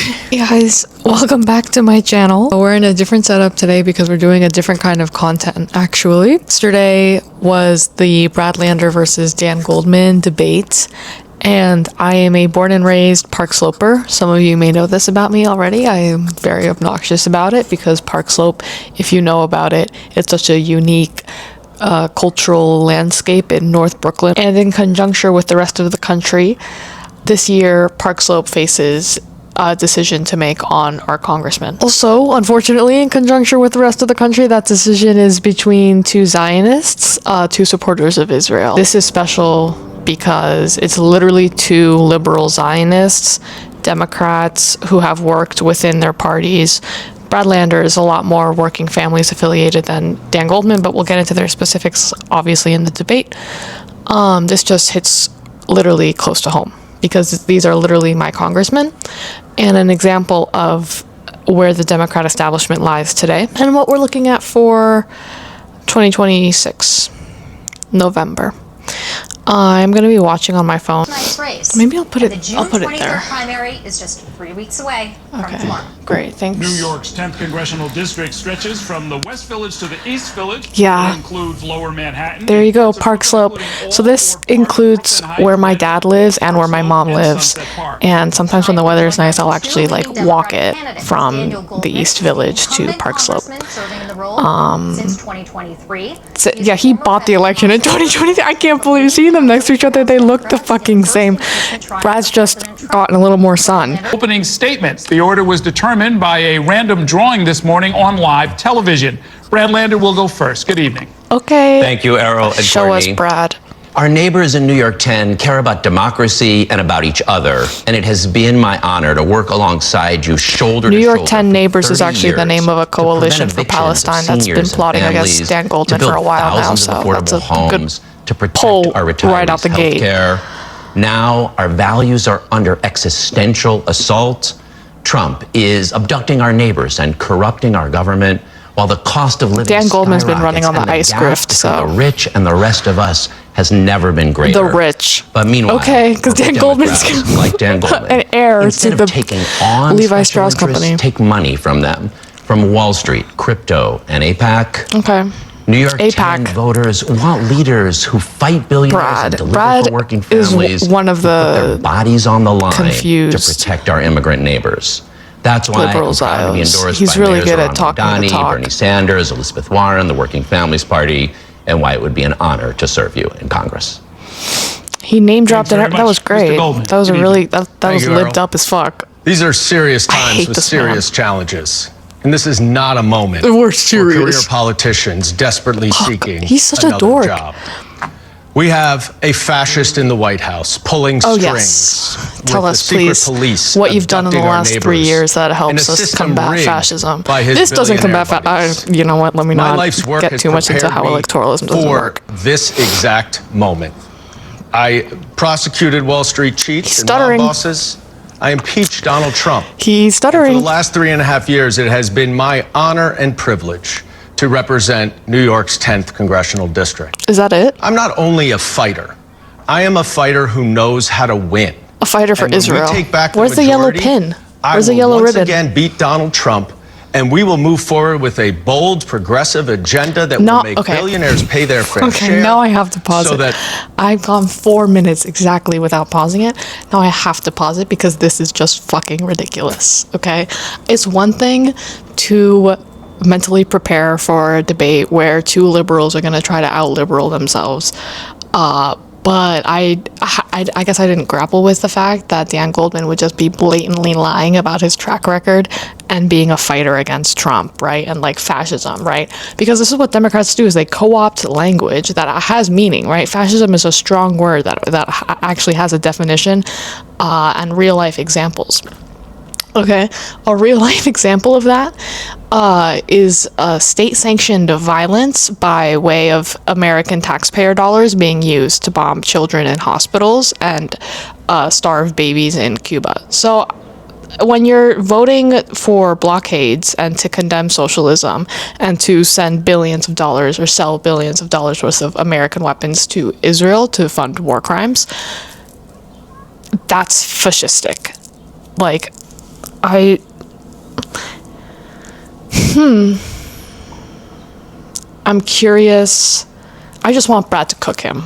Hey guys, welcome back to my channel. We're in a different setup today because we're doing a different kind of content, actually. Yesterday was the Brad Lander versus Dan Goldman debate, and I am a born and raised Park Sloper. Some of you may know this about me already. I am very obnoxious about it because Park Slope, if you know about it, it's such a unique cultural landscape in North Brooklyn. And in conjunction with the rest of the country, this year Park Slope faces a decision to make on our congressman. Also, unfortunately, in conjunction with the rest of the country, that decision is between two Zionists, two supporters of Israel. This is special because it's literally two liberal Zionists, Democrats who have worked within their parties. Brad Lander is a lot more working families affiliated than Dan Goldman, but we'll get into their specifics obviously in the debate. This just hits literally close to home because these are literally my congressmen and an example of where the Democrat establishment lies today and what we're looking at for 2026 November. I'm going to be watching on my phone. Nice race. Maybe I'll put it there. The June 23rd primary is just 3 weeks away from tomorrow. Great, thanks. New York's 10th congressional district stretches from the West Village to the East Village. Yeah. It includes Lower Manhattan. There you go, Park Slope. So this includes where my dad lives and where my mom lives. And sometimes when the weather is nice, I'll actually like walk it from the East Village to Park Slope. Since 2023. So, yeah, he bought the election in 2023. I can't believe seeing them next to each other. They look the fucking same. Brad's just gotten a little more sun. Opening statements. The order was determined by a random drawing this morning on live television. Brad Lander will go first. Good evening. Okay. Thank you, Errol and Show Courtney. us, Brad. Our neighbors in New York 10 care about democracy and about each other, and it has been my honor to work alongside you shoulder New to York shoulder 10 for Neighbors is 30 actually the years name of a to coalition prevent for evictions of Palestine that's been seniors and plotting against families, Dan Goldman to build for a while now, thousands so of that's a affordable good homes to protect pull our retirees' right out the gate. healthcare. Now our values are under existential assault. Trump is abducting our neighbors and corrupting our government, while the cost of living Dan Goldman's been running on the skyrockets, ice and the grift, gap so between the rich and the rest of us has never been greater. the rich. But meanwhile, okay, because Dan Goldman's like Dan Goldman, an heir instead to of the taking on Levi special Strauss interests, company. take money from them, from Wall Street, crypto, and AIPAC. Okay. New York AIPAC. 10 voters want leaders who fight billionaires and deliver Brad for working is families, one of who put the their bodies on the line confused to protect our immigrant neighbors. That's why liberals I'm proud to be eyes. endorsed He's by really Mayors good at Ron talking the Adani, talk. Bernie Sanders, Elizabeth Warren, the Working Families Party, and why it would be an honor to serve you in Congress. He name dropped it. Thanks very That was much, Mr. great. Goldman. That was a Good really evening. that was you, lived Errol. up as fuck. These are serious I times hate with this man. serious challenges. And this is not a moment We're for serious. career politicians desperately seeking he's such a another dork. job. We have a fascist in the White House pulling Oh, strings. yes. Tell with us, the secret please, police what you've done in the abducting our last 3 neighbors, years that and a helps us system combat rigged fascism. by his This doesn't billionaire combat buddies. you know what? Let me My not life's work get has too much into prepared how me electoralism doesn't for work. this exact moment. I prosecuted Wall Street cheats He's and mob stuttering. bosses. I impeached Donald Trump. He's For the stuttering. last 3.5 years, it has been my honor and privilege to represent New York's 10th congressional district. Is that it? I'm not only a fighter, I am a fighter who knows how to win. A fighter for And when Israel. we take back Where's the yellow majority, pin? I Where's the will yellow once ribbon? again beat Donald Trump, and we will move forward with a bold, progressive agenda that No, will make okay. billionaires pay their fair Okay, share. now I have to pause so it. that I've gone 4 minutes exactly without pausing it. Now I have to pause it because this is just fucking ridiculous, okay? It's one thing to mentally prepare for a debate where two liberals are going to try to out-liberal themselves. But I guess I didn't grapple with the fact that Dan Goldman would just be blatantly lying about his track record and being a fighter against Trump, right? And like fascism, right? Because this is what Democrats do, is they co-opt language that has meaning, right? Fascism is a strong word that actually has a definition and real life examples. Okay, a real life example of that is state-sanctioned violence by way of American taxpayer dollars being used to bomb children in hospitals and starve babies in Cuba. So when you're voting for blockades and to condemn socialism and to send billions of dollars or sell billions of dollars worth of American weapons to Israel to fund war crimes, that's fascistic. Like, I'm curious. I just want Brad to cook him.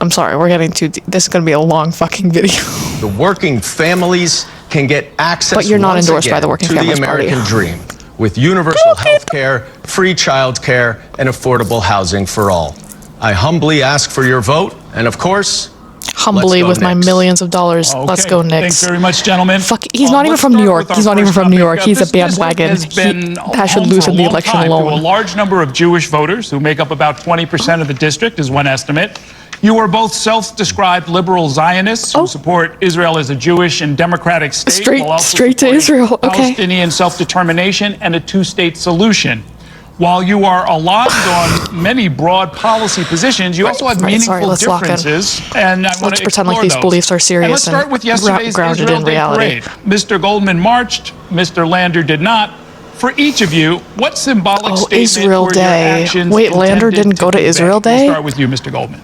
I'm sorry, we're getting too deep. This is going to be a long fucking video. The working families can get access But you're not once endorsed by again the Working to the Families Party. American dream with universal health care, free child care, and affordable housing for all. I humbly ask for your vote, and of course, Humbly, let's go with my Knicks. millions of dollars. Let's Okay, go, Knicks. Thanks very much, gentlemen. Fuck, he's not even Let's from New start York. with our He's not even first from New topic. York. He's a This district bandwagon. has been That should home lose for him a the long election time to alone. a large number of Jewish voters who make up about 20% of the district, is one estimate. You are both self-described liberal Zionists who support Israel as a Jewish and democratic state. while also Straight to supporting Israel. Okay. Palestinian self-determination and a two-state solution. While you are aligned on many broad policy positions, you also have meaningful let's lock in. differences, and I want Let's to pretend like explore these those. beliefs are serious And let's start with and yesterday's grounded Israel in Day reality. parade. Mr. Goldman marched, Mr. Lander did not. For each of you, what symbolic statement Israel were Day. your actions Wait, Lander intended didn't go to convey? Israel We'll Day? start with you, Mr. Goldman.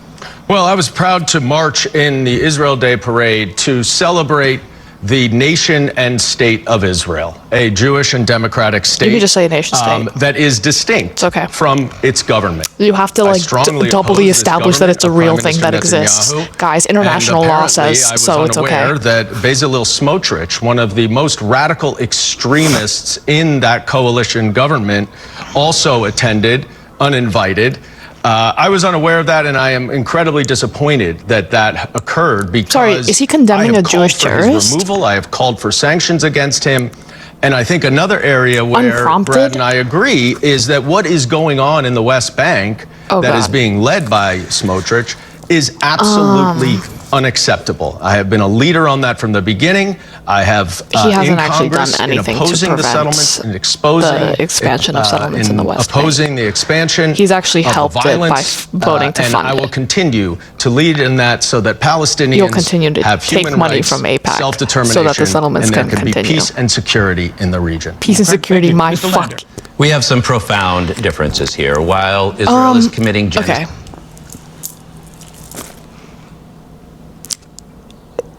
Well, I was proud to march in the Israel Day Parade to celebrate the nation and state of Israel, a Jewish and democratic state. You could just say nation state. That is distinct It's okay. from its government. You have to I like strongly doubly oppose this establish that it's a government real of thing Prime that Minister exists. Netanyahu. Guys, international And law apparently, says I was so, it's unaware okay. that Bezalel Smotrich, one of the most radical extremists in that coalition government, also attended uninvited. I was unaware of that, and I am incredibly disappointed that that occurred because Sorry, is he condemning I have a Jewish called for his terrorist? removal. I have called for sanctions against him. And I think another area where Unprompted? Brad and I agree is that what is going on in the West Bank that is God. being led by Smotrich is absolutely unacceptable. I have been a leader on that from the beginning. I have He hasn't in actually done Congress anything in to opposing the prevent settlements and exposing the expansion of settlements in the West Bank. opposing the expansion. He's actually of helped it by violence, voting to and fund I will it. continue to lead in that so that Palestinians You'll continue to have take human money rights, from AIPAC self-determination, so that the settlements and there can can be continue. peace and security in the region. Peace and security, Thank you. my Mr. fuck. Lander. We have some profound differences here. While Israel is committing genocide. Okay.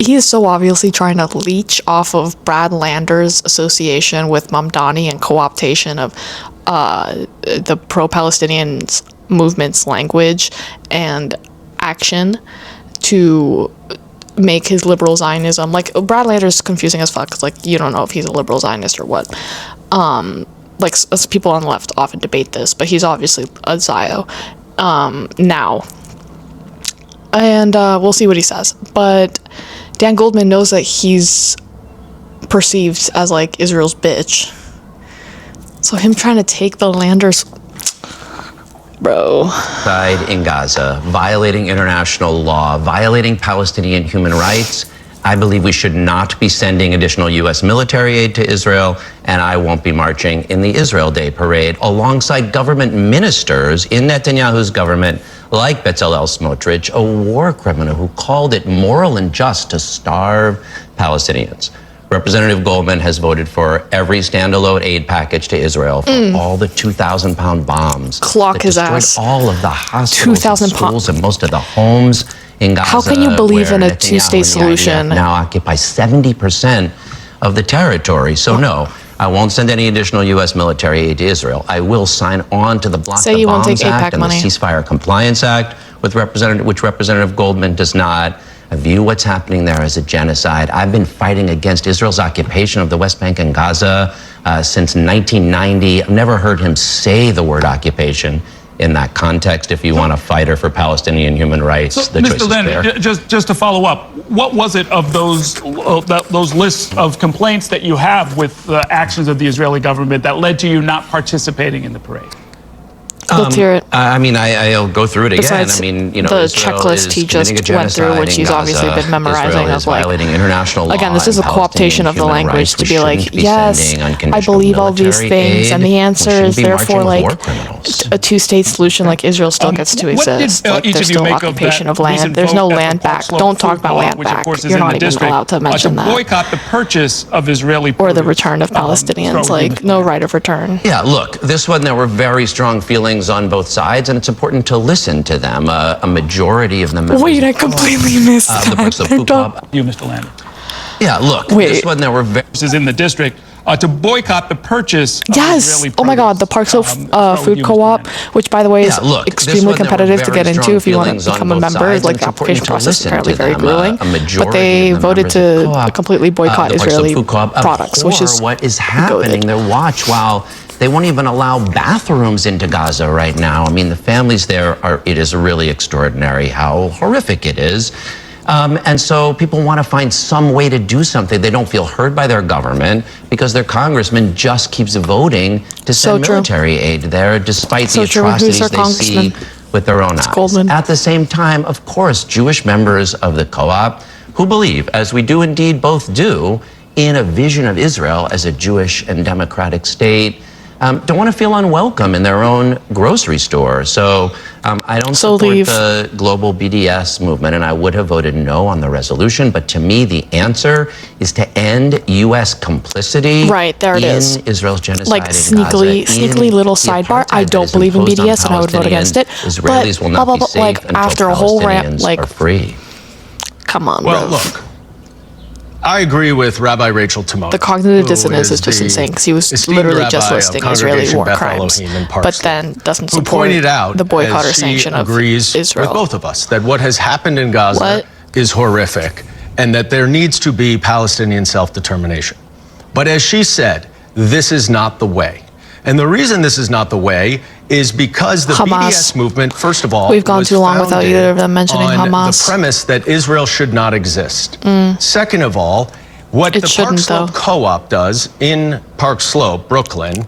He is so obviously trying to leech off of Brad Lander's association with Mamdani and co-optation of the pro-Palestinian movement's language and action to make his liberal Zionism, like, Brad Lander's confusing as fuck. It's like, you don't know if he's a liberal Zionist or what. Like, people on the left often debate this, but he's obviously a Zio now. And we'll see what he says. But Dan Goldman knows that he's perceived as, like, Israel's bitch. So him trying to take the Landers... Bro. In Gaza, violating international law, violating Palestinian human rights. I believe we should not be sending additional U.S. military aid to Israel, and I won't be marching in the Israel Day parade alongside government ministers in Netanyahu's government, like Bezalel Smotrich, a war criminal who called it moral and just to starve Palestinians. Representative Goldman has voted for every standalone aid package to Israel for all the 2,000-pound bombs Clock that his destroyed ass. all of the hospitals, 2,000 and schools, and most of the homes in Gaza. How can you believe where in a Netanyahu two-state and the solution? IDF now occupy 70% of the territory. So no, I won't send any additional U.S. military aid to Israel. I will sign on to the Block Say the you won't Bombs take AIPAC Act and money. the Ceasefire Compliance Act, which Representative Goldman does not. I view what's happening there as a genocide. I've been fighting against Israel's occupation of the West Bank and Gaza since 1990. I've never heard him say the word occupation in that context. If you want a fighter for Palestinian human rights, So, the choice Mr. is Lander, there. just to follow up, what was it of those lists of complaints that you have with the actions of the Israeli government that led to you not participating in the parade? Let's hear it. I mean, I'll go through it again. Besides I mean, you know, the Israel checklist is he just committing a went through, genocide which in he's obviously Gaza. been memorizing Israel of, is like, violating international law. Again, this is a and co-optation of the Palestinian human language rights. to We be like, shouldn't be yes, sending I unconditional believe all these military things, and aid. the We answer shouldn't is be therefore marching with like war criminals. a two-state solution, like Israel still gets to What did, exist. Like, each there's of you still make of occupation that of land. recent There's vote no at the land Park back. Slope Don't talk Food about Co-op, land which, of back. course, is You're in not the even district, allowed to mention to that. boycott the purchase of Israeli Or the produce. return of Palestinians. start with you, Like, Mr. no Lander. right of return. Yeah, look, this one, there were very strong feelings on both sides, and it's important to listen to them. A majority of the members Wait, I completely missed the Park Slope that. Food Co-op You, Mr. Lander. Yeah, look, Wait. this one there were in the district to boycott the purchase of Yes. Israeli Oh my God, produce. the Park Slope start with food you, co-op, Mr. Mann. which by the way is Yeah, look, this extremely one, there were competitive to very get strong into if you want feelings to on become a both member. sides, Like and the it's important application to process is listen apparently to very them. grueling, A majority but they of the voted members of the to co-op, completely boycott the Park Slope Israeli Food Co-op, products, which is what is happening goated. there. Watch while they won't even allow bathrooms into Gaza right now. I mean, the families there it is really extraordinary how horrific it is. And so people want to find some way to do something. They don't feel heard by their government because their congressman just keeps voting to send military aid there despite the atrocities they see with their own eyes. Goldman. At the same time, of course, Jewish members of the co-op who believe, as we do indeed both do, in a vision of Israel as a Jewish and democratic state, don't want to feel unwelcome in their own grocery store. So I don't support the global BDS movement, and I would have voted no on the resolution. But to me, the answer is to end U.S. complicity in Israel's genocide like in Gaza. sneakily little sidebar. I don't believe in BDS, and I would vote against it. Israelis will not be safe like until after a whole rant, Palestinians are free. Come on, well, look. I agree with Rabbi Rachel Timon. The cognitive dissonance is just insane because he was literally just listing Israeli war crimes, but then doesn't support the boycott or sanction of Israel. With both of us that what has happened in Gaza is horrific and that there needs to be Palestinian self-determination. But as she said, this is not the way. And the reason this is not the way is because the BDS movement, first of all, we've gone too long without either of them mentioning Hamas. The premise that Israel should not exist. Second of all, what the Park Slope Co-op does in Park Slope, Brooklyn,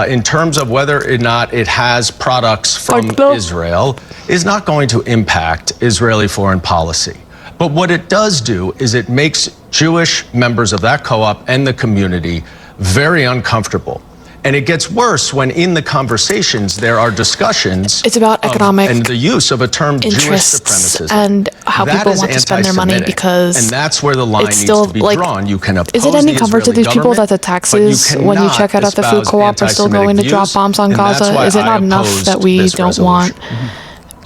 in terms of whether or not it has products from Israel, is not going to impact Israeli foreign policy. But what it does do is it makes Jewish members of that co-op and the community very uncomfortable. And it gets worse when in the conversations there are discussions. It's about economic and the use of a term Jewish supremacism. And how people want to spend their money because and that's where the line needs to be drawn. You can oppose is it any the comfort to Israeli these people that the taxes when you check out at the food co-op are still going to drop bombs on Gaza? Is it not enough that we don't want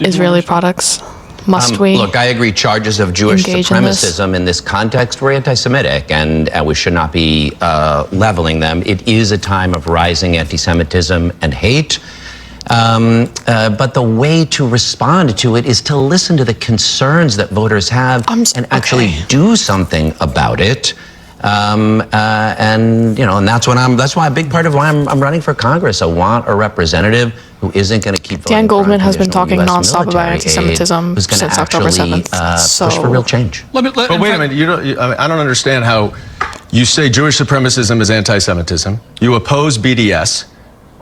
Israeli products? Must we? Look, I agree. Charges of Jewish supremacism in this context were anti-Semitic, and we should not be leveling them. It is a time of rising anti-Semitism and hate. But the way to respond to it is to listen to the concerns that voters have and actually do something about it. And you know, and that's why a big part of why I'm running for Congress. I want a representative who isn't going to keep voting Dan Goldman for has been talking US nonstop about anti-Semitism since October 7th. So push for real change. But wait a minute, I don't understand how you say Jewish supremacism is anti-Semitism. You oppose BDS.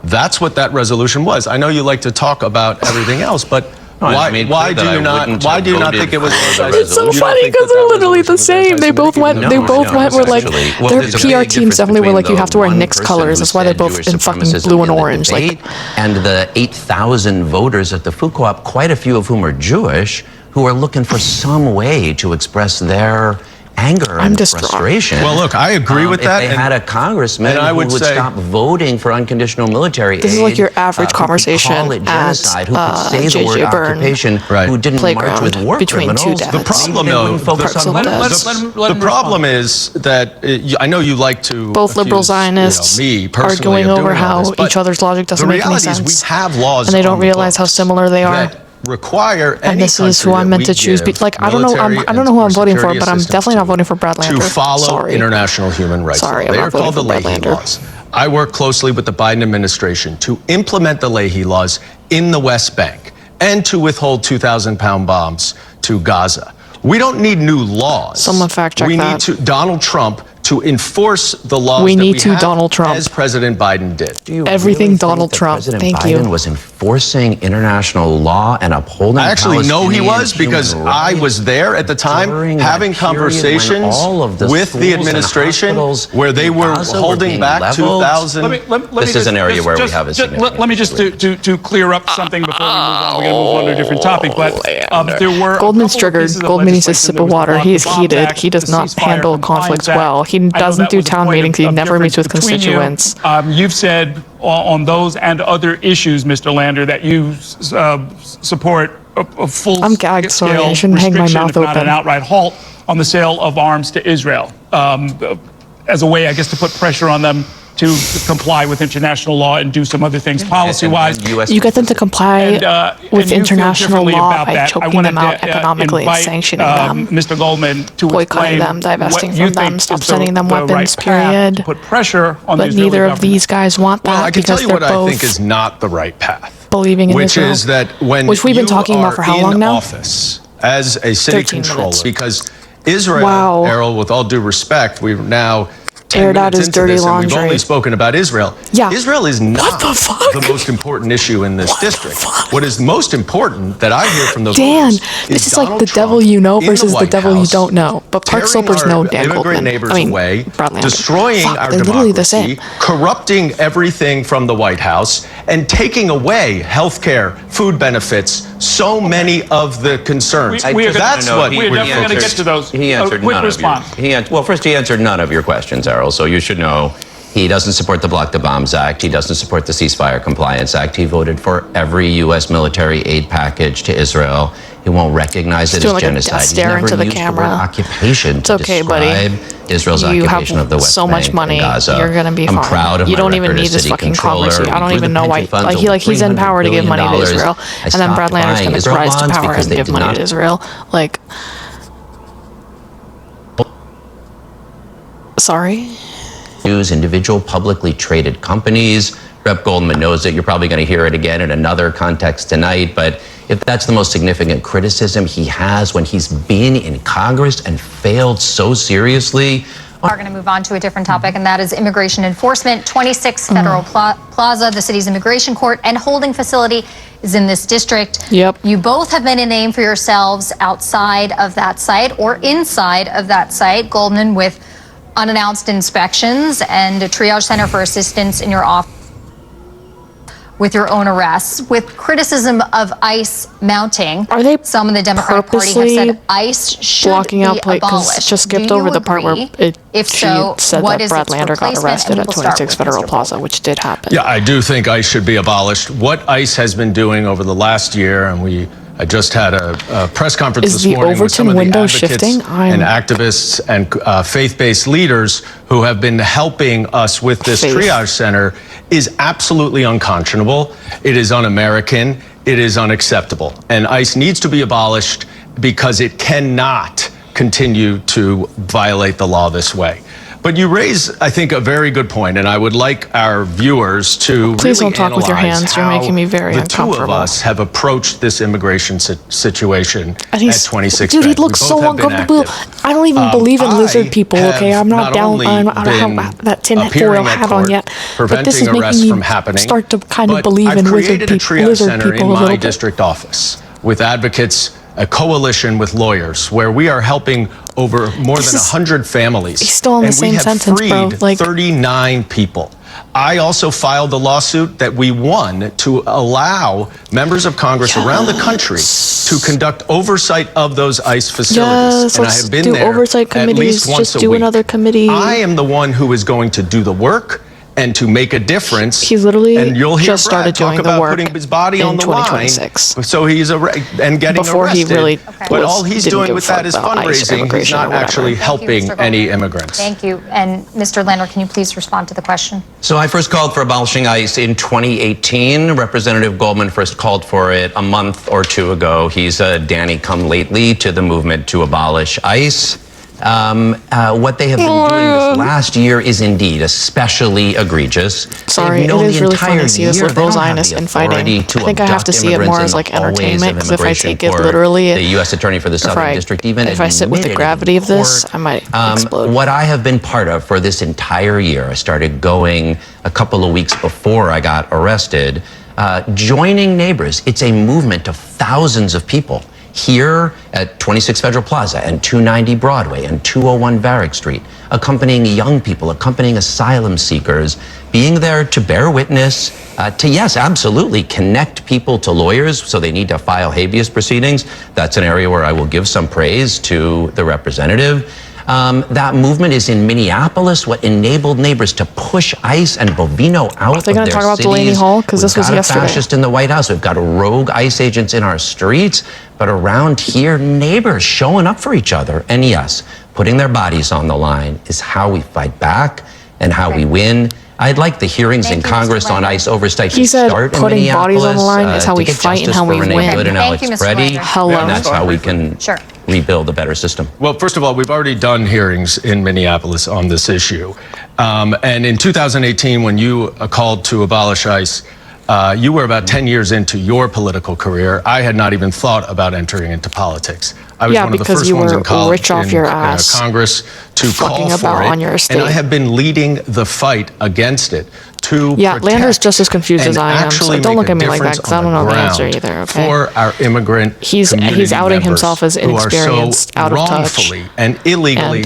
That's what that resolution was. I know you like to talk about everything else, but why do you not think it was? It's so funny because they're literally the same. They both went. They both were like their PR teams definitely were like, you have to wear Knicks colors. That's why they're both in fucking blue and orange. Like, and the 8,000 voters at the food co-op, quite a few of whom are Jewish, who are looking for some way to express their anger and frustration. Well, look, I agree with that. If they had a congressman who would stop voting for unconditional military aid, this is like your average conversation call it genocide, at who could say the word occupation, who didn't march with war between criminals. two The problem, though, the problem is that I know you like to both liberal Zionists arguing over how each other's logic doesn't make any sense, we have laws and they don't realize how similar they are. Require and this is who I'm meant to choose. Like, I don't know. I don't know who I'm voting for, but I'm definitely not voting for Bradlander. To follow international human rights. They are called the Leahy laws. I work closely with the Biden administration to implement the Leahy laws in the West Bank and to withhold 2,000-pound bombs to Gaza. We don't need new laws. Someone fact check that. We need Donald Trump to enforce the laws we that need we to have, Donald Trump. as President Biden did. Everything Donald Trump. President Biden was enforcing international law and upholding I actually know he was Palestinian because human I rights was there at the time during having that period when conversations all of the with the schools and administration hospitals where they in were Gaza holding being back leveled. 2,000. This is an area where we have a significant let me just to clear up something before we move on. We're going to move on to a different topic. But there were Goldman's triggered. Goldman needs to sip of water. He is heated. He does not handle conflicts well. He doesn't do town meetings. He never meets with constituents. You've said on those and other issues, Mr. Lander, that you support a full I'm gagged, sorry. I shouldn't hang my mouth if not open. an outright halt on the sale of arms to Israel. as a way, I guess, to put pressure on them to comply with international law and do some other things policy-wise. You get them to comply with international law by choking them out to, economically and sanctioning them, Mr. Goldman, to boycotting them, divesting from them, stop sending them weapons, period. To put pressure on But the Israeli neither of government. these guys want that Well, I can because tell you they're what I both think is not the right path. believing in which Israel. is that when Which we've been you talking about for how are long in now? office as a city 13 controller, minutes. because Israel, Wow. Errol, with all due respect, we've now 10 aired out minutes his into dirty this, and we've laundry. only spoken about Israel. Yeah. Israel is not the fuck? the most important issue in this district. fuck? What is most important that I hear from the Dan, voters this is Donald like the devil Trump you know in versus the White devil you House, don't know. But Park tearing Slopers our know Dan immigrant Goldman. neighbors I mean, away, Bradlander. destroying Fuck, our they're literally the same. democracy, corrupting everything from the White House, and taking away health care, food benefits, so many of the concerns. We are gonna- That's no, what we're definitely going to get focused. to those. He answered quick none response. of your. Well, first he answered none of your questions, Errol. So you should know he doesn't support the Block the Bombs Act. He doesn't support the Ceasefire Compliance Act. He voted for every U.S. military aid package to Israel. He won't recognize it doing as like a genocide. death He's stare never into the used camera. the word occupation It's to okay, buddy. describe Israel's You occupation have of the West so much Bank money. and Gaza. You're gonna be I'm fine. proud of You my don't even record need as this city fucking controller. conversation. I don't We grew even the know why. pension funds Like over he's in power to give money to $300 Israel, billion. and then I Brad stopped Lander's buying going to Israel rise to bonds power because and they give did money not to Israel. Like, sorry. Use individual publicly traded companies. Rep. Goldman knows it. You're probably going to hear it again in another context tonight. But if that's the most significant criticism he has when he's been in Congress and failed so seriously. We're going to move on to a different topic, and that is immigration enforcement. 26 Federal Plaza, the city's immigration court and holding facility, is in this district. Yep. You both have made a name for yourselves outside of that site or inside of that site. Goldman with unannounced inspections and a triage center for assistance in your office with your own arrests, with criticism of ICE mounting. Are they Some in the Democratic Party have purposely said ICE should blocking be out plate? Because abolished. just skipped Do you over the part where agree? If she so, said what that is Brad its Lander got replacement? arrested And at we'll start 26 with Federal Mr. Plaza, which did happen. Yeah, I do think ICE should be abolished. What ICE has been doing over the last year, and I just had a press conference Is this the morning with some Overton of the window advocates shifting? and activists and faith-based leaders who have been helping us with this triage center is absolutely unconscionable. It is un-American. It is unacceptable. And ICE needs to be abolished because it cannot continue to violate the law this way. But you raise, I think, a very good point, and I would like our viewers to Please really don't talk with your analyze hands. You're how making me very the two of uncomfortable. us have approached this immigration situation And at 26 dude, he Bank. We looks both so have been uncomfortable. active. I don't even believe in lizard people, I okay? I'm not have down. only I don't been have that tinfoil appearing at hat on court, yet. But this is preventing arrests making from me happening, start to kind of but believe I've in created a triage lizard center people in a my little bit. district office with advocates, a coalition with lawyers, where we are helping over more than 100 families. He's still in the and same we have sentence, bro. freed Like, 39 people. I also filed a lawsuit that we won to allow members of Congress around the country to conduct oversight of those ICE facilities. Yes, and I let's have been do there oversight at least committees. once Just a do week. another committee. I am the one who is going to do the work and to make a difference. He literally and you'll hear just Brad started talk doing the about work putting his body in on the 2026. line. So he's and getting Before he arrested. really But all he's didn't doing give a with that fuck is about ICE fundraising. He's immigration or not whatever. actually Thank you, helping Mr. Goldman. any immigrants. Thank you. And Mr. Lander, can you please respond to the question? So I first called for abolishing ICE in 2018. Representative Goldman first called for it a month or two ago. He's a Danny come lately to the movement to abolish ICE. What they have been doing this last year is indeed especially egregious. Sorry, it is really fun to see this liberal Zionist infighting. I think I have to see it more as like entertainment, because if I take it literally, the U.S. Attorney for the Southern District even if I sit with the admitted gravity in of this, court, I might explode. What I have been part of for this entire year, I started going a couple of weeks before I got arrested, joining neighbors. It's a movement of thousands of people here at 26 Federal Plaza and 290 Broadway and 201 Varick Street, accompanying young people, accompanying asylum seekers, being there to bear witness, to, yes, absolutely connect people to lawyers, so they need to file habeas proceedings. That's an area where I will give some praise to the representative. That movement is in Minneapolis, what enabled neighbors to push ICE and Bovino out of their cities. Are they going to talk about Delaney Hall? Because this was yesterday. We've got a fascist in the White House. We've got rogue ICE agents in our streets. But around here, neighbors showing up for each other. And yes, putting their bodies on the line is how we fight back and how we win. I'd like the hearings in Congress on ICE oversight to start in Minneapolis. Putting bodies on the line is how we fight and how we win. Thank you, Mr. Lander. And that's how we can rebuild a better system. Well, first of all, we've already done hearings in Minneapolis on this issue. And in 2018, when you called to abolish ICE, you were about 10 years into your political career. I had not even thought about entering into politics. I was one of the first ones in college rich off your ass Congress to call for it, on your estate. and I have been leading the fight against it to Lander's just as confused as I am, so don't look at me like that because I don't know the answer either. Okay. For our immigrant he's outing himself as inexperienced, out of touch, wrongfully and illegally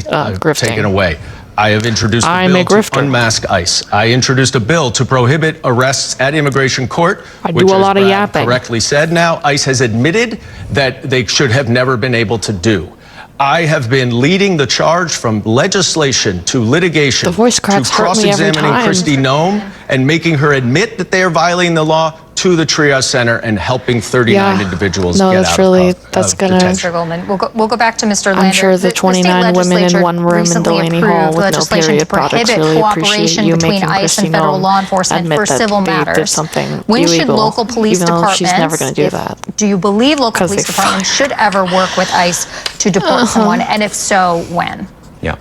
taken away. I have introduced a bill to unmask ICE. I introduced a bill to prohibit arrests at immigration court, which, as Brad correctly said now, ICE has admitted that they should have never been able to do. I have been leading the charge from legislation to litigation to cross-examining Kristi Noem and making her admit that they are violating the law, to the triage center and helping 39 individuals get out of detention. Mr. Goldman, we'll go back to Mr. Lander. I'm sure the 29 women in one room in Delaney Hall with no period products really appreciate you making Kristi Noem admit that they did something when illegal, should local police even though departments, she's never going to do that. Do you believe local police departments should ever work with ICE to deport someone, and if so, when? Yeah.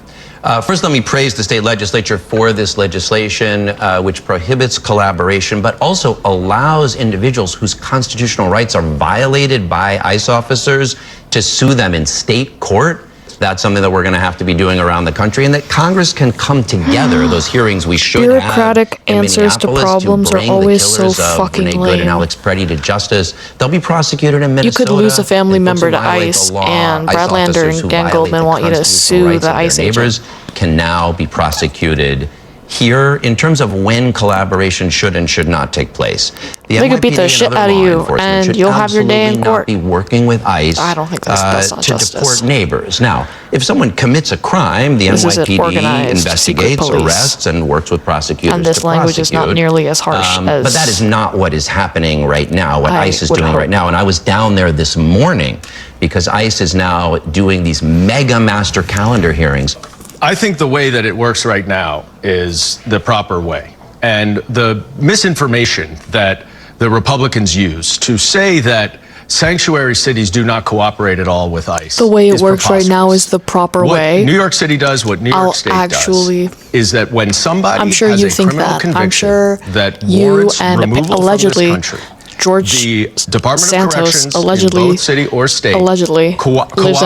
First, let me praise the state legislature for this legislation, which prohibits collaboration, but also allows individuals whose constitutional rights are violated by ICE officers to sue them in state court. That's something that we're going to have to be doing around the country, and that Congress can come together. Those hearings we should have. Bureaucratic answers to problems are always so fucking lame. And Alex Preddy to justice. They'll be prosecuted in Minnesota. You could lose a family member to ICE, and Brad Lander and Dan Goldman want you to sue the ICE agent. Can now be prosecuted here in terms of when collaboration should and should not take place. They could beat the shit out of you, and you'll have your day in court. Be working with ICE. I don't think that's not justice. To deport neighbors. Now, if someone commits a crime, the NYPD investigates, arrests, and works with prosecutors. And this language is not nearly as harsh as. But that is not what is happening right now. What ICE is doing right now, and I was down there this morning because ICE is now doing these mega master calendar hearings. I think the way that it works right now is the proper way. And the misinformation that the Republicans use to say that sanctuary cities do not cooperate at all with ICE. The way it works right now is the proper way. What New York City does, what New York State does, is that when somebody has a criminal conviction that warrants removal from this country, the Department of Corrections in both city or state lives in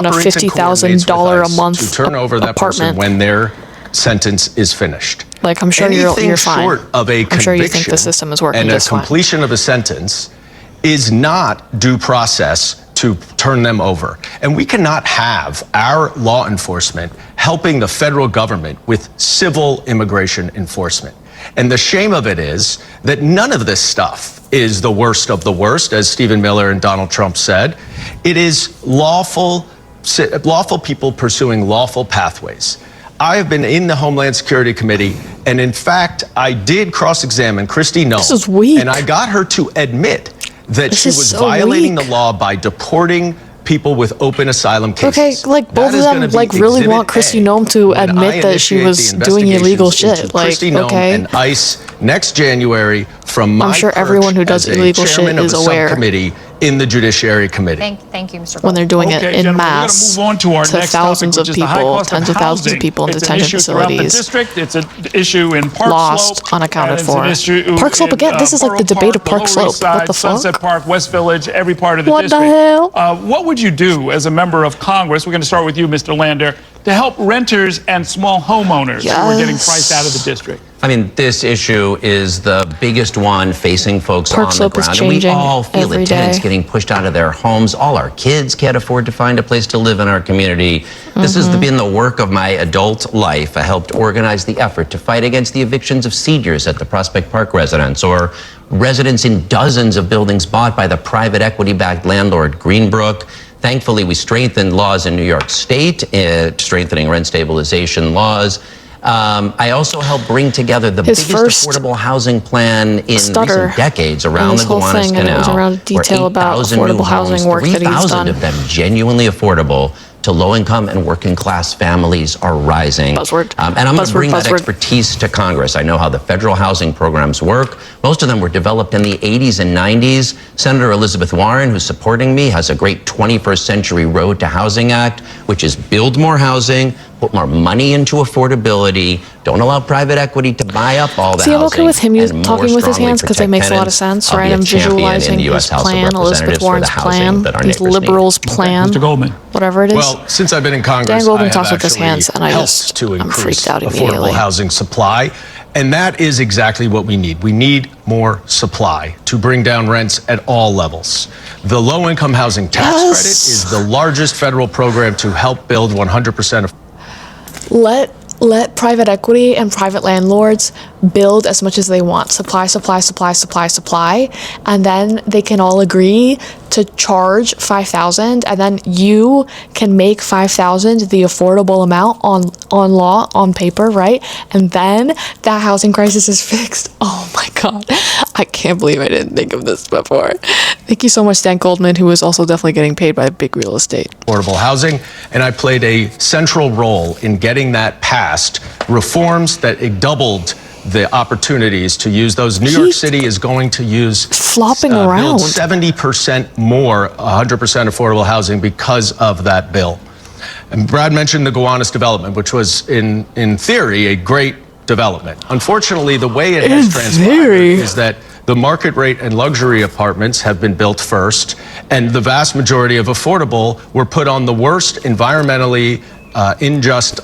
a $50,000 a month to turn over that person when their sentence is finished. Like, I'm sure you're fine. Short of a I'm sure you think the system is working and just fine. And a completion of a sentence is not due process to turn them over. And we cannot have our law enforcement helping the federal government with civil immigration enforcement. And the shame of it is that none of this stuff is the worst of the worst, as Stephen Miller and Donald Trump said. It is lawful people pursuing lawful pathways. I have been in the Homeland Security Committee, and in fact, I did cross-examine Kristi Noem. This is weak. And I got her to admit that she was violating the law by deporting people with open asylum cases. Okay, like both of them like really want Kristi Noem to admit that she was doing illegal shit. Like, okay. And ICE next January from my I'm sure everyone who does illegal shit is aware. Subcommittee in the Judiciary Committee. Thank you, Mr. When they're doing it in We're mass going to move on to our next thousands topic, of people, tens of thousands of people in detention facilities. It's an issue in Park lost, Slope, unaccounted for. Park Slope again. This is like the debate of Park Slope. What the fuck? Sunset Park, West Village, every part of the district. What the hell? What would you do as a member of Congress? We're going to start with you, Mr. Lander, to help renters and small homeowners who are getting priced out of the district. I mean, this issue is the biggest one facing folks on the ground. And we all feel it. Tenants getting pushed out of their homes. All our kids can't afford to find a place to live in our community. This has been the work of my adult life. I helped organize the effort to fight against the evictions of seniors at the Prospect Park residence, or residents in dozens of buildings bought by the private equity-backed landlord Greenbrook. Thankfully, we strengthened laws in New York State, strengthening rent stabilization laws. I also helped bring together the biggest affordable housing plan in recent decades around the Gowanus Canal. It was around detail about affordable housing work that he's done. 3,000 of them genuinely affordable to low-income and working-class families are rising. Buzzword. And I'm going to bring that Buzzword. expertise to Congress. I know how the federal housing programs work. Most of them were developed in the 80s and 90s. Senator Elizabeth Warren, who's supporting me, has a great 21st Century Road to Housing Act, which is build more housing, put more money into affordability, don't allow private equity to buy up all the See, I'm housing. okay with him and talking more with his strongly hands because it protect makes a lot of tenants. sense, I'll right? be a I'm champion in visualizing the his U.S. House of plan, Elizabeth Representatives for Warren's the housing plan, that our these neighbors need. liberals' plan, Mr. Goldman. whatever it is. Well, since I've been in Congress, Dan Goldman I have talks with his actually hands, and I helped just- to I'm increase freaked out immediately. affordable housing supply. And that is exactly what we need. We need more supply to bring down rents at all levels. The low-income housing tax credit is the largest federal program to help build 100% of. Let private equity and private landlords build as much as they want. Supply, and then they can all agree to charge $5,000, and then you can make $5,000 the affordable amount on law, on paper, right? And then that housing crisis is fixed. Oh my God. I can't believe I didn't think of this before. Thank you so much, Dan Goldman, who is also definitely getting paid by big real estate. Affordable housing, and I played a central role in getting that passed. Reforms that doubled the opportunities to use those. New York City is going to use flopping build around 70% more 100% affordable housing because of that bill. And Brad mentioned the Gowanus development, which was in theory a great development. Unfortunately, the way it has transpired is that the market rate and luxury apartments have been built first, and the vast majority of affordable were put on the worst environmentally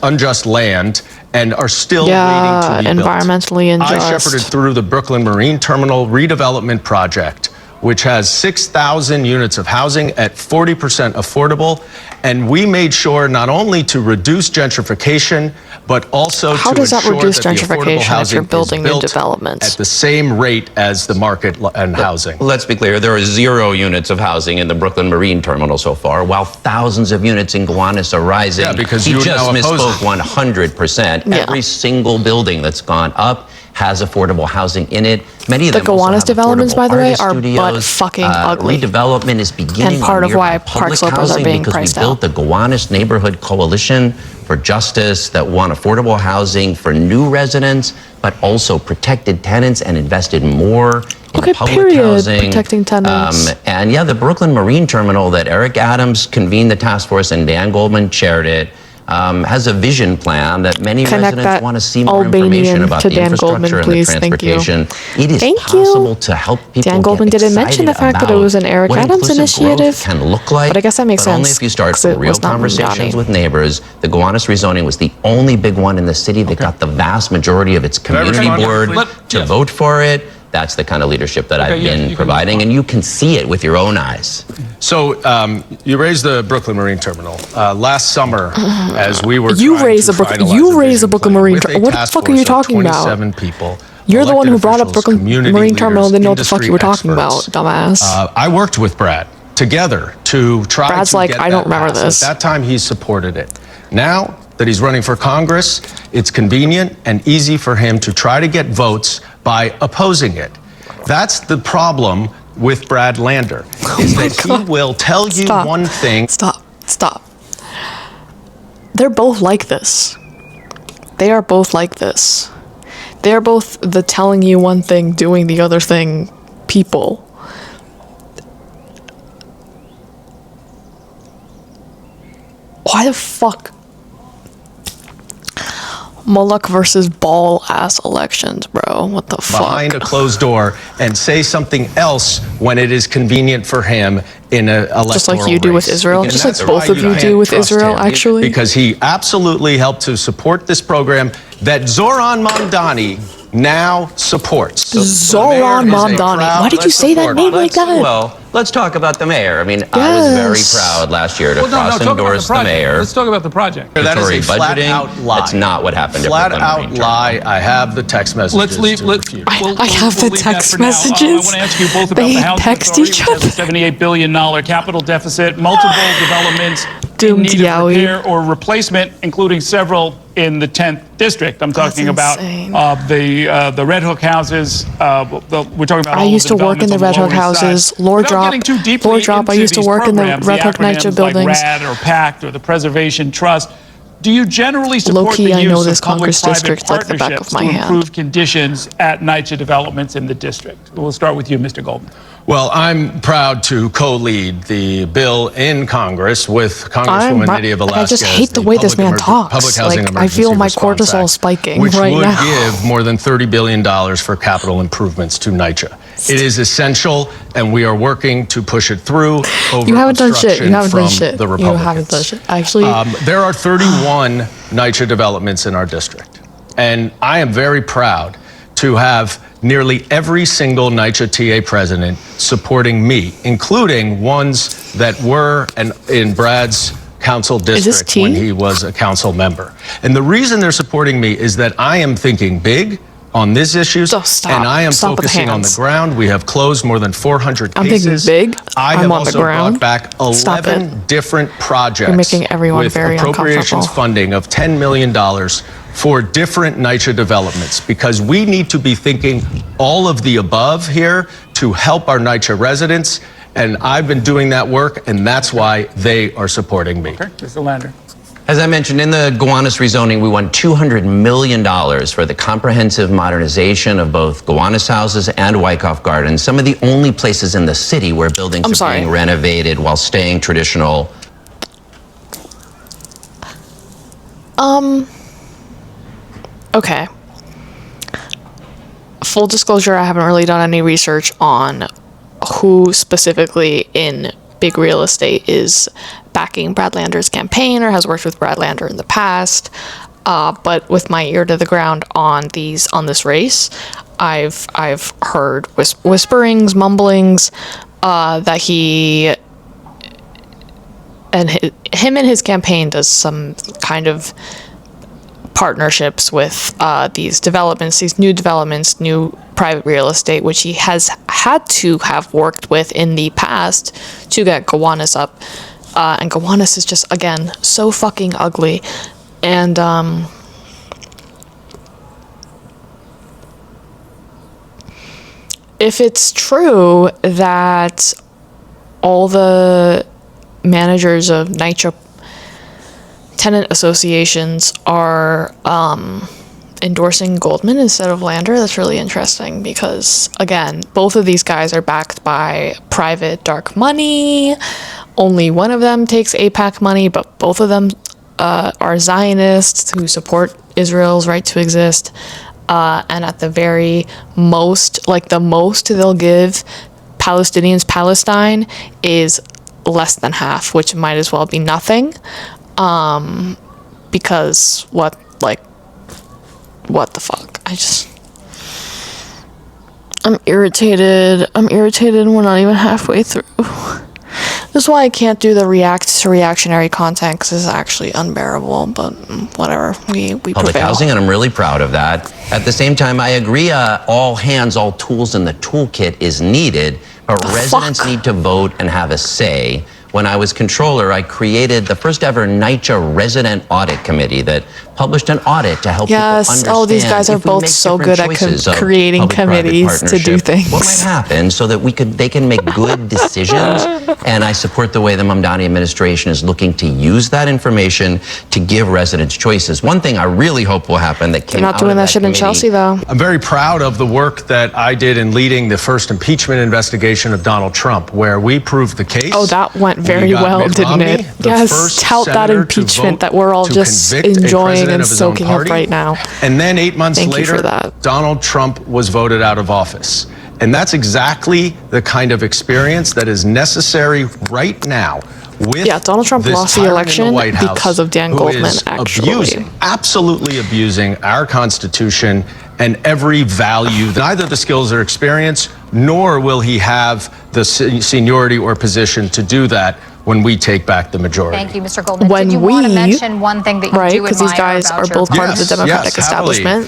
unjust land and are still waiting to be built. Environmentally unjust. I shepherded through the Brooklyn Marine Terminal redevelopment project, which has 6,000 units of housing at 40% affordable. And we made sure not only to reduce gentrification, but also How to does that ensure reduce that the affordable gentrification if housing you're building is new built developments? at the same rate as the market and housing. Let's be clear, there are 0 units of housing in the Brooklyn Marine Terminal so far, while thousands of units in Gowanus are rising. Yeah, because he you just now oppose misspoke 100%. Yeah. Every single building that's gone up has affordable housing in it. Many of The them also Gowanus have developments, affordable by the way, artist are studios. butt fucking ugly. Redevelopment is beginning And part on of why nearby park public slippers are housing being because priced we built out. the Gowanus Neighborhood Coalition for Justice that want affordable housing for new residents, but also protected tenants and invested more in Okay, public period. housing. Protecting tenants. And yeah, the Brooklyn Marine Terminal that Eric Adams convened the task force and Dan Goldman chaired it, has a vision plan that many Connect residents that want to see more Albanian information about to the Dan infrastructure Goldman, and please. the Thank you. transportation. It is Thank possible you. to help people Dan Goldman get didn't mention the excited fact that it was an about Eric what Adams inclusive growth initiative, can look like, but I guess that makes but only sense, if you start 'cause it real was not conversations Mamdani. with neighbors. The Gowanus rezoning was the only big one in the city that got the vast majority of its I community respond board briefly? to vote for it. That's the kind of leadership that I've yeah, you been can providing, respond. and you can see it with your own eyes. So you raised the Brooklyn Marine Terminal last summer, as we were. You trying raised to the Brooklyn- finalize you a raised the vision Brooklyn plan Marine with a Terminal. What the task fuck are you force of talking about? 27 people. You're the one who elected brought up officials, Brooklyn community Marine Terminal and leaders, didn't know what the fuck you were talking about, industry dumbass. experts. I worked with Brad together to try Brad's to like, get I don't that remember passed. this. At that time, he supported it. Now that he's running for Congress, it's convenient and easy for him to try to get votes by opposing it. That's the problem with Brad Lander, is that he will tell you Stop. one thing. Stop. They're both like this. They are both like this. They're both the telling you one thing, doing the other thing people. Why the fuck? Moloch versus ball ass elections, bro. What the fuck? Behind a closed door and say something else when it is convenient for him in an electoral Just like you do with race. Israel? And Just like that's both why of you can't do with trust Israel, him. actually? Because he absolutely helped to support this program that Zoran Mamdani now supports. So the Zoran mayor is a Mamdani. proud Why did you say that supporter. name like that? Well, let's talk about the mayor. I mean, I was very Yes. proud last year to Well, talk about cross-endorse the project. mayor. Let's talk about the project. That is a Mandatory flat budgeting, out lie. that's not what happened at Flat Brooklyn out Marine lie. I have the text messages. Let's leave. to refute. I have the leave that text for now. messages. I want to ask you both about They the housing text authority, each which has a other. $78 billion capital deficit, multiple developments in Doomed need of Yowie. repair or replacement, including several in the 10th district. I'm talking about insane. the Red Hook houses. We're talking about. I used to work in the Red Hook houses. Lord Drop. I used to work in the Red Hook NYCHA buildings. Like RAD or PACT or the Preservation Trust. Do you generally support Low-key, the I know use this of Congress public-private district like the back partnerships of my to hand. improve conditions at NYCHA developments in the district? We'll start with you, Mr. Goldman. Well, I'm proud to co-lead the bill in Congress with Congresswoman Nydia Velázquez. I just hate the way this man talks. Public Housing Like, I feel Emergency my Response cortisol Act, spiking which right would now. give more than $30 billion for capital improvements to NYCHA. It is essential, and we are working to push it through over You haven't done shit. obstruction You haven't from done shit. the You Republicans. haven't done shit. Actually, There are 31 NYCHA developments in our district, and I am very proud to have nearly every single NYCHA TA president supporting me, including ones that were in Brad's council district when he was a council member. And the reason they're supporting me is that I am thinking big on these issues, and I am focusing on the ground. We have closed more than 400 cases. I'm thinking big. I have also brought back 11 different projects. You're making everyone with very appropriations uncomfortable. funding of $10 million for different NYCHA developments, because we need to be thinking all of the above here to help our NYCHA residents, and I've been doing that work, and that's why they are supporting me. Okay, Mr. Lander. As I mentioned, in the Gowanus rezoning, we won $200 million for the comprehensive modernization of both Gowanus houses and Wyckoff Gardens, some of the only places in the city where buildings are being renovated while staying traditional. Okay. Full disclosure, I haven't really done any research on who specifically in big real estate is backing Brad Lander's campaign or has worked with Brad Lander in the past. But with my ear to the ground on this race, I've heard whisperings, mumblings, that he and him and his campaign does some kind of partnerships with these new developments, new private real estate, which he has had to have worked with in the past to get Gowanus up. And Gowanus is just, again, so fucking ugly. And if it's true that all the managers of NYCHA tenant associations are endorsing Goldman instead of Lander, that's really interesting, because again, both of these guys are backed by private dark money. Only one of them takes AIPAC money, but both of them are Zionists who support Israel's right to exist. And at the very most, like the most they'll give Palestinians Palestine is less than half, which might as well be nothing. Because what the fuck? I'm irritated. And we're not even halfway through. This is why I can't do the reactionary content, because it's actually unbearable, but whatever. We Public prevail. housing, and I'm really proud of that. At the same time, I agree, all hands, all tools in the toolkit is needed, but residents need to vote and have a say. When I was controller, I created the first ever NYCHA resident audit committee that published an audit to help people understand. Yes, these guys are both so good at creating committees to do things. What might happen so that they can make good decisions. And I support the way the Mamdani administration is looking to use that information to give residents choices. One thing I really hope will happen that came out of that They're not doing that shit in committee. Chelsea, though. I'm very proud of the work that I did in leading the first impeachment investigation of Donald Trump, where we proved the case. Oh, that went very well, didn't it? Yes, tout that impeachment that we're all just enjoying and soaking up right now. And then 8 months Thank you later, for that. Donald Trump was voted out of office. And that's exactly the kind of experience that is necessary right now. Donald Trump lost the election because of Dan Goldman, actually. Absolutely abusing our Constitution and every value. Neither the skills or experience, nor will he have the seniority or position to do that when we take back the majority. Thank you, Mr. Goldman. Did you want to mention one thing that you do admire because these guys are both part of the Democratic establishment.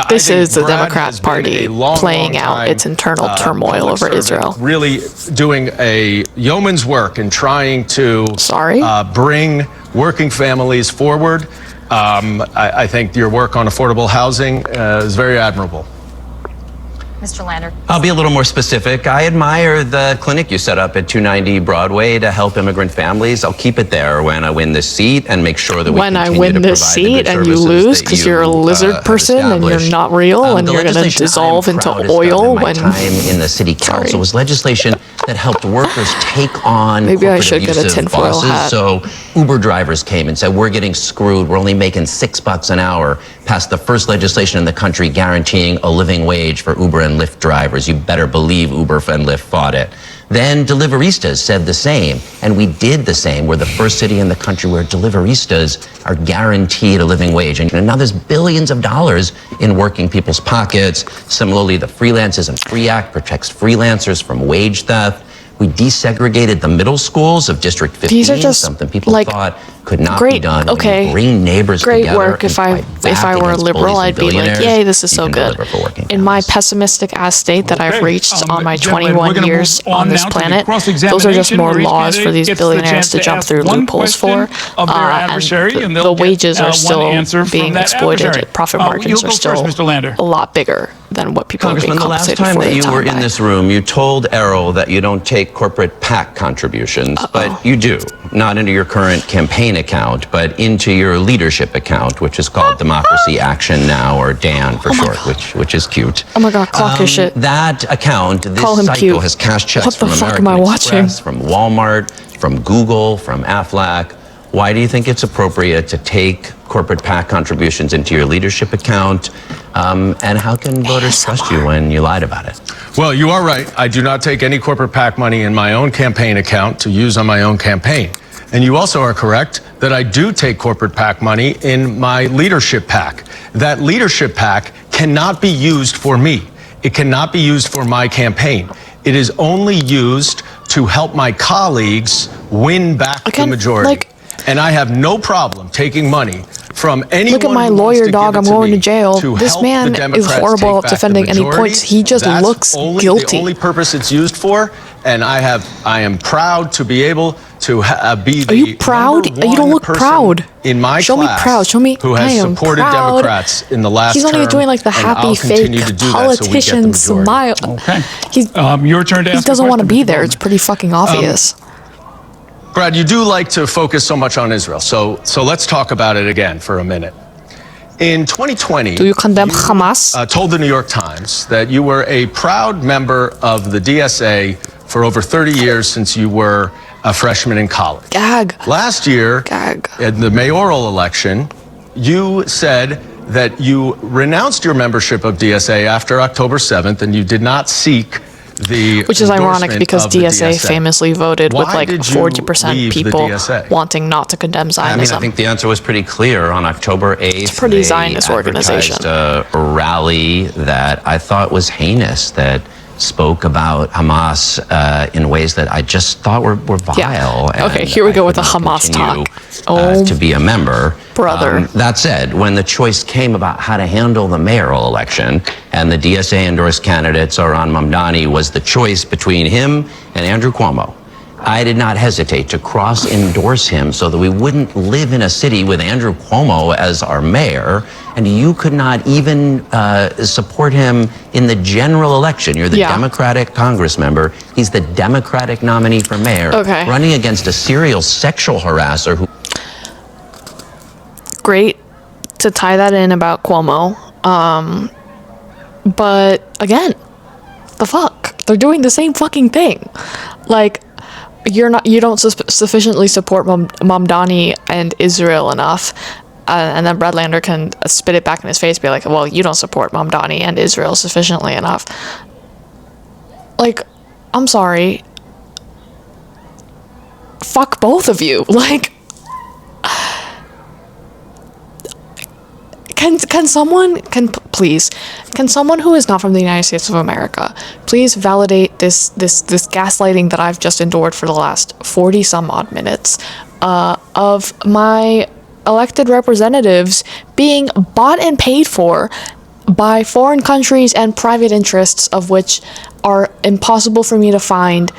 This is the Democrat Party playing out its internal turmoil over Israel. Really doing a yeoman's work in trying to bring working families forward. I think your work on affordable housing is very admirable. Mr. Lander. I'll be a little more specific. I admire the clinic you set up at 290 Broadway to help immigrant families. I'll keep it there when I win this seat and make sure that we When I continue win to this provide the good seat and you services lose that because you, you're a lizard have person and you're established. not real and The you're going to legislation dissolve I am into proudest of oil in my when... time in the city council was legislation that helped workers take on Maybe I corporate should get a abusive tinfoil bosses. hat. So Uber drivers came and said, we're getting screwed. We're only making $6 an hour. Passed the first legislation in the country guaranteeing a living wage for Uber and Lyft drivers. You better believe Uber and Lyft fought it. Then deliveristas said the same, and we did the same. We're the first city in the country where deliveristas are guaranteed a living wage. And now there's billions of dollars in working people's pockets. Similarly, the Freelancers and Free Act protects freelancers from wage theft. We desegregated the middle schools of District 15, These are just, something people like, thought could not great, be done. okay, We bring neighbors great together work. If I were a liberal, I'd be like, yay, this is so good. In my pessimistic ass state that I've reached on my 21 years on this planet, those are just more laws for these billionaires to jump through loopholes for, and the wages are still being exploited. Profit margins are still a lot bigger than what people are being Congressman, the last compensated time for. that you were in this room, you told Errol that you don't take corporate PAC contributions, but you do. Not into your current campaign account, but into your leadership account, which is called Democracy Action Now, or DAN for short, which is cute. Oh my God, clock his shit. That account, this Call him cycle cute. has cashed checks What the from fuck American am I watching? Express, from Walmart, from Google, from Aflac. Why do you think it's appropriate to take corporate PAC contributions into your leadership account? And how can voters trust you when you lied about it? Well, you are right. I do not take any corporate PAC money in my own campaign account to use on my own campaign. And you also are correct that I do take corporate PAC money in my leadership PAC. That leadership PAC cannot be used for me. It cannot be used for my campaign. It is only used to help my colleagues win back the majority. And I have no problem taking money from anyone. Look at my lawyer, dog. I'm going to jail. This man is horrible at defending any points. He just looks guilty. The only purpose it's used for, and I am proud to be able to be the Are you proud? You don't look proud. In my Show me proud. Show me. Who has I am supported proud. Democrats in the last He's not even term, doing like the and happy I'll fake continue to do that so we get the politician majority. smile. Okay. He's, Your turn to ask he doesn't a want to question, be Mr. there. Bowman. It's pretty fucking obvious. Brad, you do like to focus so much on Israel, so let's talk about it again for a minute. In 2020, Do you condemn Hamas? told the New York Times that you were a proud member of the DSA for over 30 years since you were a freshman in college. Gag. Last year, Gag. in the mayoral election, you said that you renounced your membership of DSA after October 7th, and you did not seek the Which is ironic endorsement because of the DSA famously voted with Why like did you 40% leave the people DSA? wanting not to condemn I mean, Zionism. I think the answer was pretty clear. On October 8th, It's a pretty they Zionist organization. advertised a rally that I thought was heinous, that spoke about Hamas in ways that I just thought were vile. Yeah. Okay, and here we I go with could the not Hamas continue, talk. Oh, to be a member. brother. That said, when the choice came about how to handle the mayoral election, and the DSA endorsed candidate Zohran Mamdani was the choice between him and Andrew Cuomo, I did not hesitate to cross-endorse him so that we wouldn't live in a city with Andrew Cuomo as our mayor, and you could not even support him in the general election. You're the Democratic Congress member. He's the Democratic nominee for mayor, running against a serial sexual harasser who... Great to tie that in about Cuomo. But again, the fuck? They're doing the same fucking thing. Like, you don't sufficiently support Mamdani and Israel enough, and then Brad Lander can spit it back in his face, be like, well, you don't support Mamdani and Israel sufficiently enough. Like, I'm sorry. Fuck both of you. Like, Can someone who is not from the United States of America please validate this gaslighting that I've just endured for the last 40 some odd minutes of my elected representatives being bought and paid for by foreign countries and private interests, of which are impossible for me to find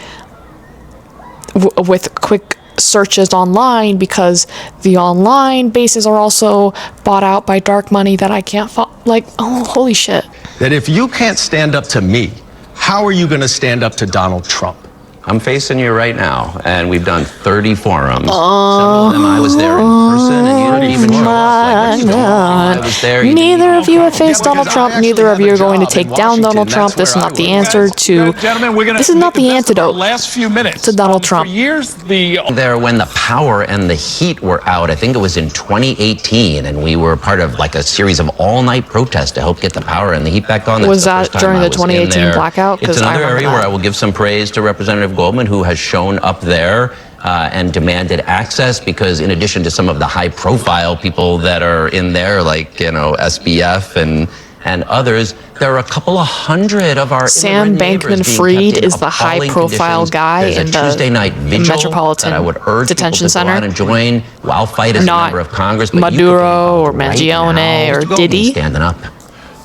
with quick searches online, because the online bases are also bought out by dark money that I can't like, oh, holy shit. That if you can't stand up to me, how are you going to stand up to Donald Trump? I'm facing you right now, and we've done 30 forums. Several of them I was there in person, and you didn't even show up. Like, what's going on? I was there. Neither of you have faced Donald Trump. Neither of you are going to take down Donald Trump. This is not the answer to. This is not the antidote to Donald Trump. For years, there when the power and the heat were out. I think it was in 2018, and we were part of like a series of all-night protests to help get the power and the heat back on. Was that during the 2018 blackout? It's another area where I will give some praise to Representative Goldman, who has shown up there and demanded access, because in addition to some of the high-profile people that are in there, like, you know, SBF and others, there are a couple of hundred of our Sam Bankman-Fried is the high-profile guy in the Tuesday night vigil Metropolitan that I would urge Detention people to Center. Go out and join. I'll fight as a member of Congress. But Maduro or Mangione or Diddy. Standing up.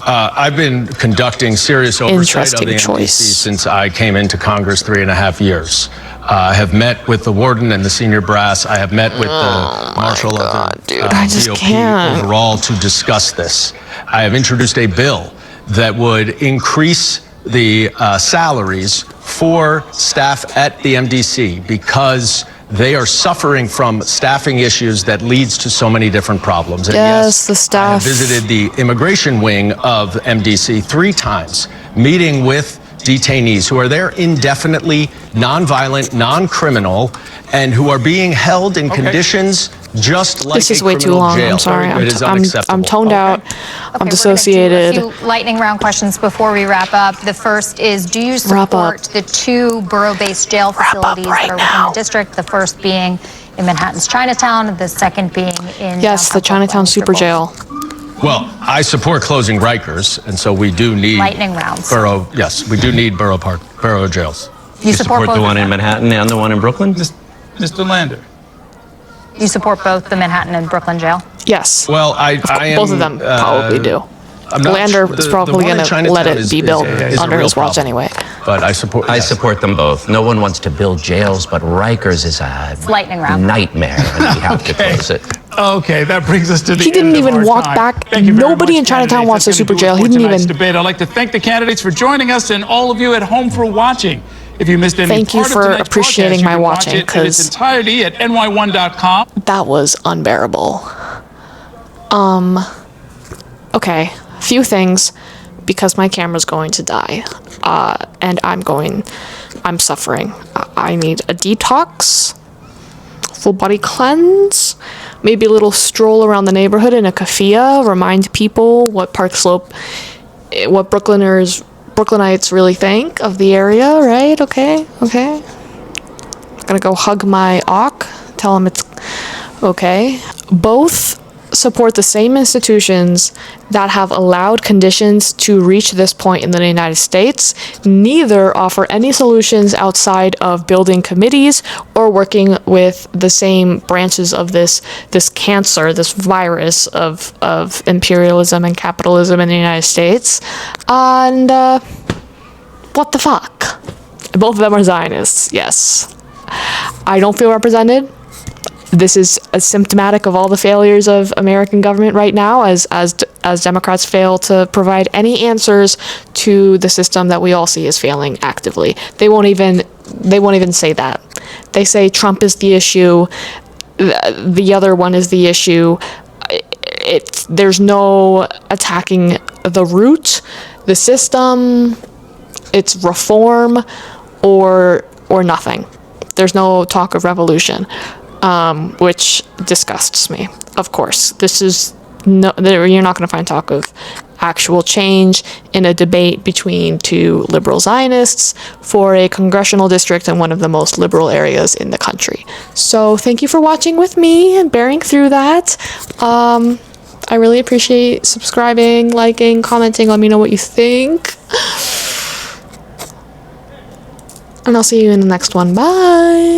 I've been conducting serious oversight of the MDC since I came into Congress 3.5 years. I have met with the warden and the senior brass. I have met with the marshal of the GOP overall to discuss this. I have introduced a bill that would increase the salaries for staff at the MDC, because they are suffering from staffing issues that leads to so many different problems. And yes, the staff. I have visited the immigration wing of MDC 3 times, meeting with detainees who are there indefinitely, nonviolent, non-criminal, and who are being held in conditions just like this is way too long. Jail. I'm sorry. I'm toned out. I'm Okay, dissociated. We're gonna do a few lightning round questions before we wrap up. The first is, do you support the 2 borough-based jail facilities that are within the district? The first being in Manhattan's Chinatown, the second being in yes, the Chinatown Super Jail. Well, I support closing Rikers, and so we do need lightning rounds. Yes, we do need borough jails. You support both the one in Manhattan and the one in Brooklyn? Mr. Lander. You support both the Manhattan and Brooklyn jail? Yes. Well, I am. Both of them probably do. Lander is probably going to let it be built under his watch anyway. But I support them both. No one wants to build jails, but Rikers is a lightning round nightmare, and we have to close it. Okay, that brings us to the He didn't end of even our walk time. back. Thank you very Nobody much, in Chinatown candidates. wants a That's super gonna do jail. it He for didn't tonight's even. debate. I'd like to thank the candidates for joining us, and all of you at home for watching. If you missed any Thank you part for of tonight's appreciating broadcast, my you can watch watching, it in its 'cause entirety at ny1.com. That was unbearable. Okay, few things, because my camera's going to die, and I'm suffering. I need a detox, full body cleanse, maybe a little stroll around the neighborhood in a kafia, remind people what Park Slope, what Brooklynites really think of the area, right? Okay. I'm gonna go hug my awk, tell him it's okay. Both support the same institutions that have allowed conditions to reach this point in the United States. Neither offer any solutions outside of building committees or working with the same branches of this cancer, this virus of imperialism and capitalism in the United States. And what the fuck? Both of them are Zionists, yes. I don't feel represented. This is symptomatic of all the failures of American government right now, as Democrats fail to provide any answers to the system that we all see is failing actively. They won't even say that. They say Trump is the issue, the other one is the issue. There's no attacking the root, the system. It's reform or nothing. There's no talk of revolution. Which disgusts me. Of course, you're not going to find talk of actual change in a debate between 2 liberal Zionists for a congressional district in one of the most liberal areas in the country. So thank you for watching with me and bearing through that. I really appreciate subscribing, liking, commenting. Let me know what you think. And I'll see you in the next one. Bye.